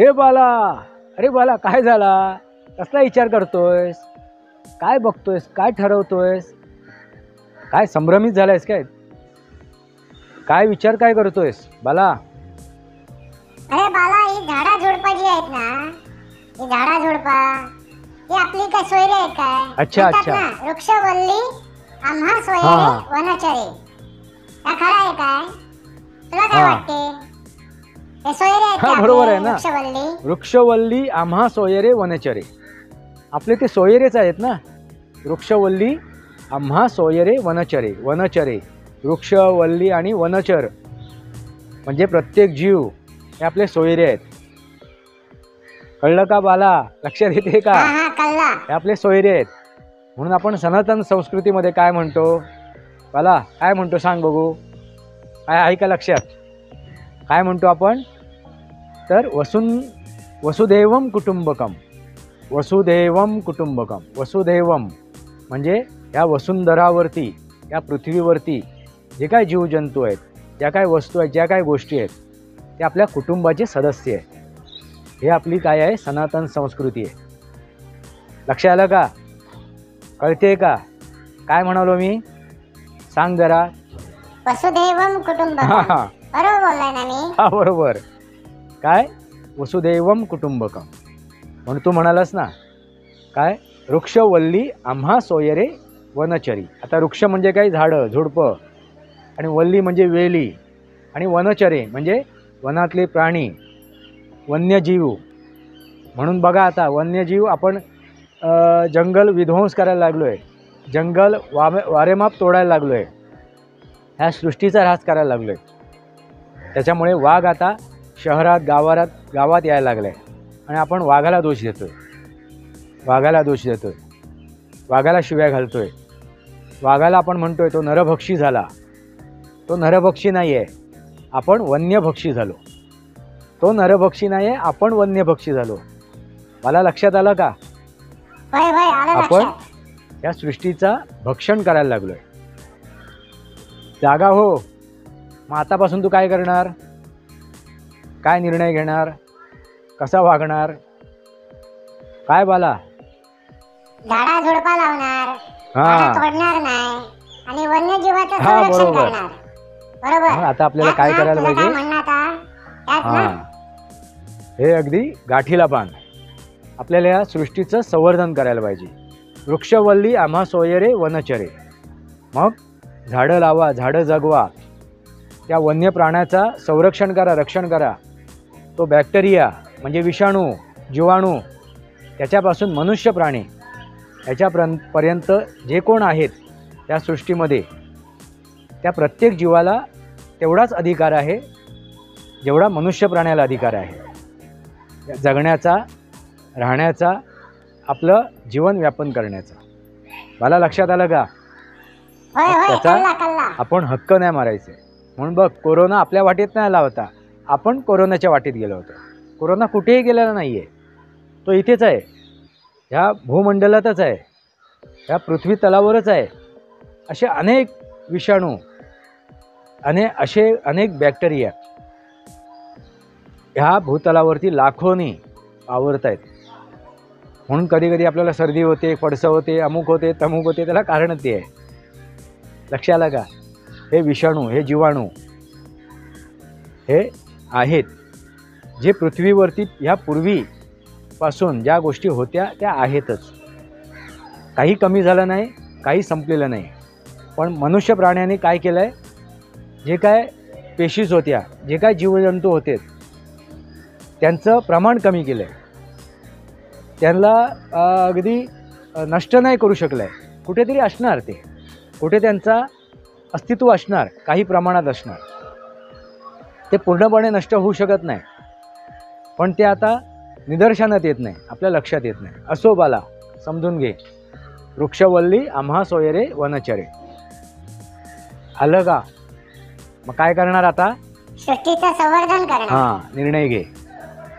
ए बाला, अरे बाला काय झाला? कसला विचार करतोयस? काय बघतोयस? काय ठरवतोयस? काय संभ्रमित झालायस काय? काय विचार काय करतोयस बाला? अरे बाला, ही झाडा झुडपा जी आहेत ना, ही झाडा झुडपा ही आपली काय सोयरे आहेत काय? अच्छा, म्हणतात अच्छा. ना, वृक्षवल्ली आम्हा हा, सोयरे हा. वनचरे. हा खरं आहे काय? तुला काय हा. वाटते? हे सोयरे आहेत हा, का बरोबर आपले आहे ना. वृक्षवल्ली? वृक्षवल्ली आम्हा सोयरे वनचरे. आपले ते सोयरेच आहेत ना. वृक्षवल्ली आम्हा सोयरे वनचरे. वनचरे, वृक्षवल्ली आणि वनचर म्हणजे प्रत्येक जीव हे आपले सोयरे आहेत. कळलं का बाला? लक्षात येते का? हा हा, कळला. हे आपले सोयरे आहेत. म्हणून आपण सनातन संस्कृतीमध्ये काय म्हणतो बाला? काय म्हणतो सांग बघू? काय आहे का लक्षात? काय म्हणतो आपण? तर वसुदैवम कुटुंबकम. वसुदैवम कुटुंबकम. वसुदैवम म्हणजे या वसुंधरावरती, या पृथ्वीवरती जे काय जीवजंतू आहेत, ज्या काय वस्तू आहेत, ज्या काय गोष्टी आहेत, ते आपल्या कुटुंबाचे सदस्य आहेत. हे आपली काय आहे? सनातन संस्कृती आहे. लक्ष आलं का? कळते का काय म्हणालो मी? सांग जरा. वसुदैवम कुटुंबकम. हा, बरोबर बोललाय ना मी? हा, बरोबर. काय? वसुदैवम कुटुंबकम. म्हणून तू म्हणालास ना काय? वृक्षवल्ली आम्हा सोयरे वनचरी. आता वृक्ष म्हणजे काय? झाडं झुडपं, आणि वल्ली म्हणजे वेली, आणि वनचरे म्हणजे वनातले प्राणी, वन्यजीव. म्हणून बघा आता वन्यजीव आपण जंगल विध्वंस करायला लागलो आहे, जंगल वारेमाप तोडायला लागलो आहे, ह्या सृष्टीचा ऱ्हास करायला लागलो आहे. त्याच्यामुळे वाघ आता शहरात गावात यायला लागला आहे, आणि आपण वाघाला दोष देतो आहे. वाघाला दोष देतो आहे, वाघाला शिव्या घालतो आहे, वाघाला आपण म्हणतो आहे तो नरभक्षी झाला. तो नरभक्षी नाही आहे, आपण वन्यभक्षी झालो. तो नरभक्षी नाही आहे, आपण वन्यभक्षी झालो. मला लक्षात आलं का? होय होय, आलं आपण लक्षात. या सृष्टीचा भक्षण करायला लागलो आहे. जागा हो. मग आतापासून तू काय करणार? काय निर्णय घेणार? कसा वागणार? काय बाला? झाडा झुडपा लावणार, हा. झाडं तोडणार नाही, आणि वन्यजीवाचं हा, संरक्षण बरोबर. करणार. बरोबर. मग आता आपल्याला यात काय ना, करायला तुझं काय पाहिजे? म्हणणं आता? यात हा, ना, हे अगदी गाठीला बांध. आपल्याला या सृष्टीचं संवर्धन करायला पाहिजे. वृक्षवल्ली आम्हा सोयरे वनचरे. मग झाडं लावा, झाडं जगवा, त्या वन्य प्राण्याचा संरक्षण करा, रक्षण करा. तो बॅक्टेरिया म्हणजे विषाणू, जीवाणू, त्याच्यापासून मनुष्य प्राणी याच्यापर्यंत जे कोण आहेत त्या सृष्टीमध्ये, त्या प्रत्येक जीवाला तेवढाच अधिकार आहे जेवढा मनुष्य प्राण्याला अधिकार आहे जगण्याचा, राहण्याचा, आपलं जीवन व्यापन करण्याचा. मला लक्षात आलं का? होय होय, त्याचा कळला कळला. आपण हक्क नाही मारायचे. म्हणून बघ, कोरोना आपल्या वाटेत नाही आला होता, आपण कोरोनाच्या वाटेत गेलो होतो. कोरोना कुठेही गेलेला नाही आहे, तो इथेच आहे, ह्या भूमंडलातच आहे, ह्या पृथ्वी तलावरच आहे. असे अनेक विषाणू, असे अनेक बॅक्टेरिया ह्या भूतलावरती लाखोनी आवरत आहेत. म्हणून कधी कधी आपल्याला सर्दी होते, पडसं होते, अमुक होते, तमुक होते. त्याला कारण ते आहे. लक्ष आलं का? हे विषाणू, हे जीवाणू हे आहेत जे पृथ्वीवरती ह्या पूर्वीपासून ज्या गोष्टी होत्या त्या आहेतच. काही कमी झालं नाही, काही संपलेलं नाही. पण मनुष्य प्राण्याने काय केलं आहे? जे काय पेशीज होत्या, जे काय जीवजंतू होते, त्यांचं प्रमाण कमी केलं आहे. त्यांना अगदी नष्ट नाही करू शकलं आहे. कुठेतरी असणार ते, कुठे त्यांचा अस्तित्व असणार, काही प्रमाणात असणार. ते पूर्णपणे नष्ट होऊ शकत नाही, पण ते आता निदर्शनात येत नाही, आपल्या लक्षात येत नाही. असो बाला, समजून घे. वृक्षवल्ली आम्हा सोयरे वनचरे. आलं का? मग काय करणार आता? सृष्टीचं संवर्धन करणार. हां, निर्णय घे.